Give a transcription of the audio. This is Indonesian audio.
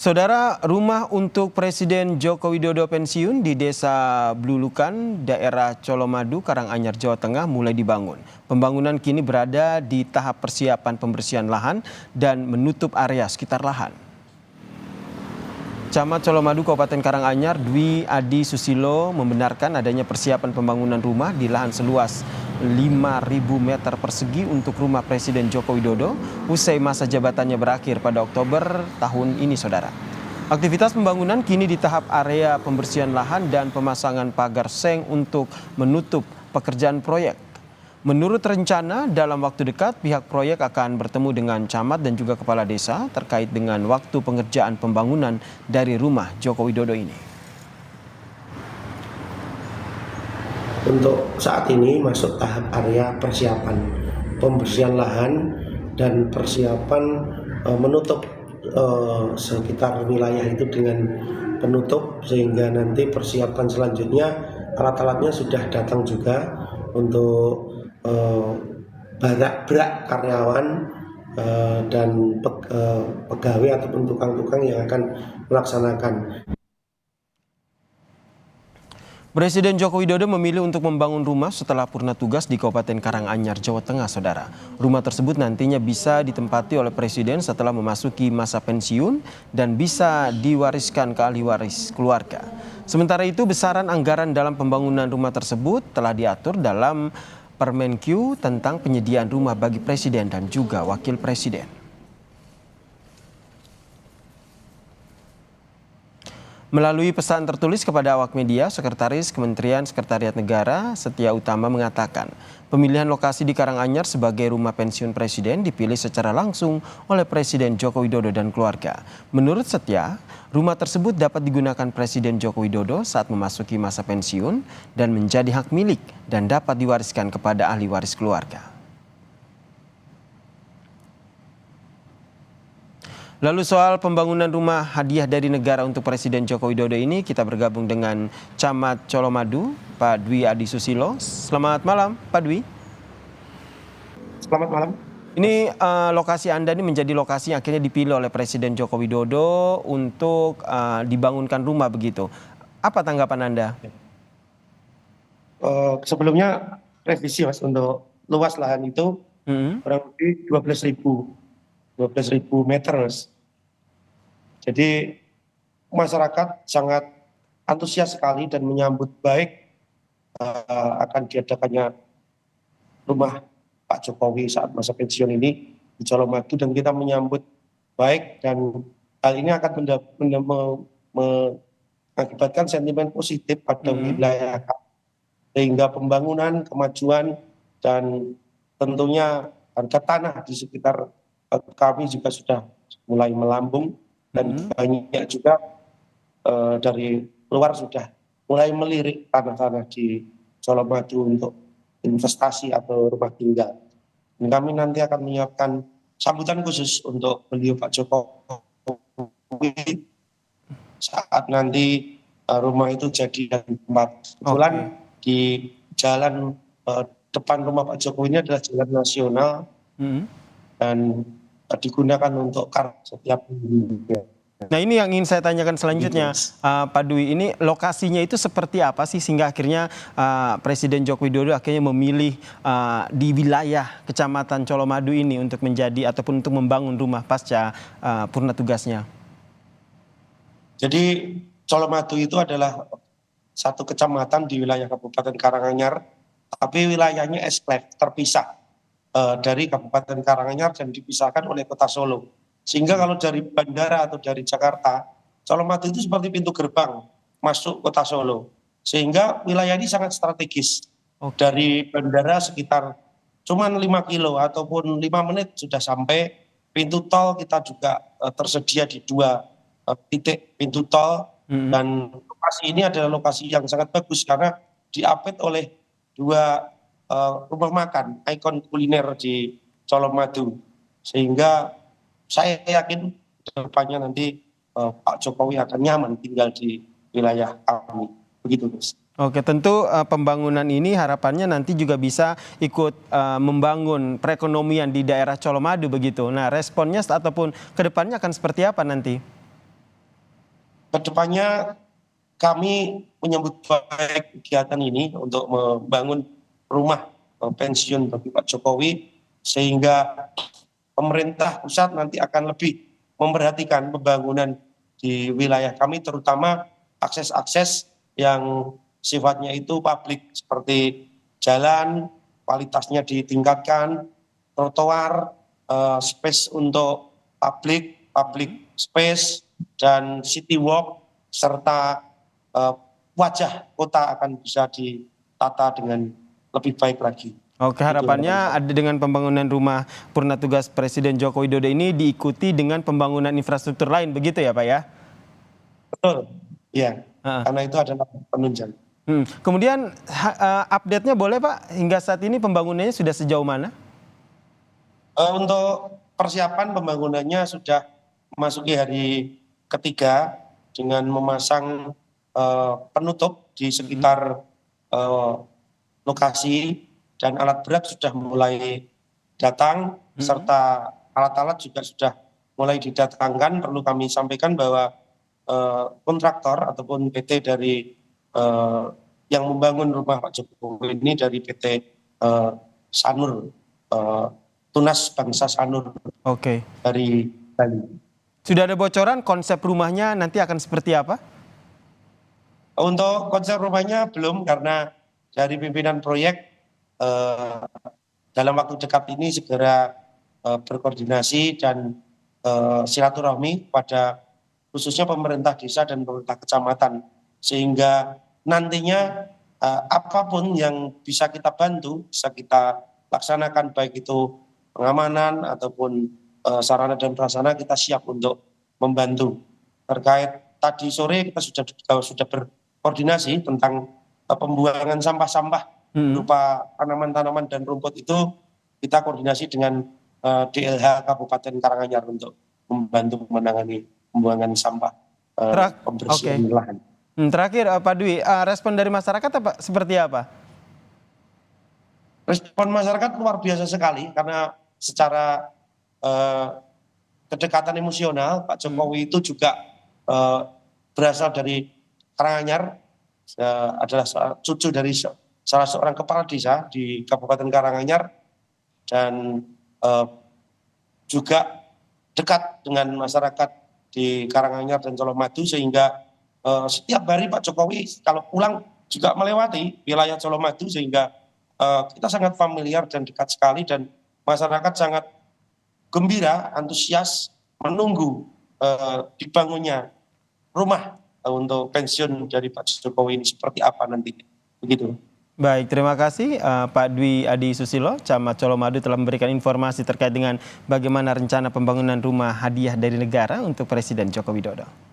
Saudara, rumah untuk Presiden Joko Widodo pensiun di Desa Blulukan, daerah Colomadu, Karanganyar, Jawa Tengah mulai dibangun. Pembangunan kini berada di tahap persiapan pembersihan lahan dan menutup area sekitar lahan. Camat Colomadu, Kabupaten Karanganyar, Dwi Adi Susilo membenarkan adanya persiapan pembangunan rumah di lahan seluas 5.000 meter persegi untuk rumah Presiden Joko Widodo usai masa jabatannya berakhir pada Oktober tahun ini, saudara. Aktivitas pembangunan kini di tahap area pembersihan lahan dan pemasangan pagar seng untuk menutup pekerjaan proyek. Menurut rencana, dalam waktu dekat pihak proyek akan bertemu dengan camat dan juga kepala desa terkait dengan waktu pengerjaan pembangunan dari rumah Joko Widodo ini. Untuk saat ini masuk tahap area persiapan pembersihan lahan dan persiapan menutup sekitar wilayah itu dengan penutup, sehingga nanti persiapan selanjutnya alat-alatnya sudah datang juga untuk berak karyawan dan pegawai ataupun tukang-tukang yang akan melaksanakan. Presiden Joko Widodo memilih untuk membangun rumah setelah purna tugas di Kabupaten Karanganyar, Jawa Tengah, saudara. Rumah tersebut nantinya bisa ditempati oleh Presiden setelah memasuki masa pensiun dan bisa diwariskan ke ahli waris keluarga. Sementara itu, besaran anggaran dalam pembangunan rumah tersebut telah diatur dalam Permenkyu tentang penyediaan rumah bagi Presiden dan juga Wakil Presiden. Melalui pesan tertulis kepada awak media, Sekretaris Kementerian Sekretariat Negara Setia Utama mengatakan, pemilihan lokasi di Karanganyar sebagai rumah pensiun Presiden dipilih secara langsung oleh Presiden Joko Widodo dan keluarga. Menurut Setia, rumah tersebut dapat digunakan Presiden Joko Widodo saat memasuki masa pensiun dan menjadi hak milik dan dapat diwariskan kepada ahli waris keluarga. Lalu soal pembangunan rumah hadiah dari negara untuk Presiden Joko Widodo ini, kita bergabung dengan Camat Colomadu, Pak Dwi Adi Susilo. Selamat malam, Pak Dwi. Selamat malam. Ini lokasi Anda ini menjadi lokasi yang akhirnya dipilih oleh Presiden Joko Widodo untuk dibangunkan rumah begitu. Apa tanggapan Anda? Sebelumnya revisi Mas, untuk luas lahan itu kurang lebih 12.000 meter Mas. Jadi masyarakat sangat antusias sekali dan menyambut baik akan diadakannya rumah Pak Jokowi saat masa pensiun ini di Colomadu, dan kita menyambut baik, dan hal ini akan mengakibatkan sentimen positif pada wilayah sehingga pembangunan, kemajuan, dan tentunya harga tanah di sekitar kami juga sudah mulai melambung, dan banyak juga dari luar sudah mulai melirik tanah-tanah di Colomadu untuk investasi atau rumah tinggal. Dan kami nanti akan menyiapkan sambutan khusus untuk beliau Pak Jokowi saat nanti rumah itu jadi tempat. Kebetulan di jalan depan rumah Pak Jokowi ini adalah jalan nasional dan digunakan untuk kar setiap minggu. Nah, ini yang ingin saya tanyakan selanjutnya, Pak Dwi. Ini lokasinya itu seperti apa sih sehingga akhirnya Presiden Joko Widodo akhirnya memilih di wilayah Kecamatan Colomadu ini untuk menjadi ataupun untuk membangun rumah pasca purna tugasnya? Jadi Colomadu itu adalah satu kecamatan di wilayah Kabupaten Karanganyar, tapi wilayahnya esklave, terpisah dari Kabupaten Karanganyar dan dipisahkan oleh Kota Solo. Sehingga kalau dari bandara atau dari Jakarta, Colomadu itu seperti pintu gerbang masuk Kota Solo. Sehingga wilayah ini sangat strategis. Dari bandara sekitar cuma 5 kilo ataupun 5 menit sudah sampai. Pintu tol kita juga tersedia di 2 titik pintu tol. Dan lokasi ini adalah lokasi yang sangat bagus karena diapit oleh 2 rumah makan ikon kuliner di Colomadu, sehingga saya yakin depannya nanti Pak Jokowi akan nyaman tinggal di wilayah kami. Begitu, Mas. Oke, tentu pembangunan ini harapannya nanti juga bisa ikut membangun perekonomian di daerah Colomadu begitu. Nah, responnya ataupun kedepannya akan seperti apa nanti? Kedepannya kami menyambut baik kegiatan ini untuk membangun rumah pensiun bagi Pak Jokowi, sehingga pemerintah pusat nanti akan lebih memperhatikan pembangunan di wilayah kami, terutama akses-akses yang sifatnya itu publik, seperti jalan, kualitasnya ditingkatkan, trotoar, space untuk public space, dan city walk, serta wajah kota akan bisa ditata dengan lebih baik lagi. Oke, harapannya ada dengan pembangunan rumah purna tugas Presiden Joko Widodo ini diikuti dengan pembangunan infrastruktur lain, begitu ya Pak ya? Betul, ya, karena itu adalah penunjang. Kemudian update-nya boleh Pak, hingga saat ini pembangunannya sudah sejauh mana? Untuk persiapan pembangunannya sudah memasuki hari ketiga dengan memasang penutup di sekitar lokasi, dan alat berat sudah mulai datang, serta alat-alat juga sudah mulai didatangkan. Perlu kami sampaikan bahwa kontraktor ataupun PT dari yang membangun rumah Pak Jokowi ini dari PT Sanur, Tunas Bangsa Sanur. Oke. Dari Bali. Sudah ada bocoran konsep rumahnya nanti akan seperti apa? Untuk konsep rumahnya belum, karena dari pimpinan proyek dalam waktu dekat ini segera berkoordinasi dan silaturahmi pada khususnya pemerintah desa dan pemerintah kecamatan, sehingga nantinya apapun yang bisa kita bantu, bisa kita laksanakan, baik itu pengamanan ataupun sarana dan prasarana, kita siap untuk membantu. Terkait tadi sore kita sudah berkoordinasi tentang pembuangan sampah-sampah berupa tanaman-tanaman dan rumput, itu kita koordinasi dengan DLH Kabupaten Karanganyar untuk membantu menangani pembuangan sampah pembersihan lahan. Terakhir Pak Dwi, respon dari masyarakat seperti apa? Respon masyarakat luar biasa sekali, karena secara kedekatan emosional Pak Jokowi itu juga berasal dari Karanganyar, adalah cucu dari salah seorang kepala desa di Kabupaten Karanganyar, dan juga dekat dengan masyarakat di Karanganyar dan Colomadu, sehingga setiap hari Pak Jokowi kalau pulang juga melewati wilayah Colomadu, sehingga kita sangat familiar dan dekat sekali, dan masyarakat sangat gembira, antusias menunggu dibangunnya rumah untuk pensiun dari Pak Jokowi ini seperti apa nantinya. Begitu. Baik, terima kasih Pak Dwi Adi Susilo, Camat Colomadu, telah memberikan informasi terkait dengan bagaimana rencana pembangunan rumah hadiah dari negara untuk Presiden Joko Widodo.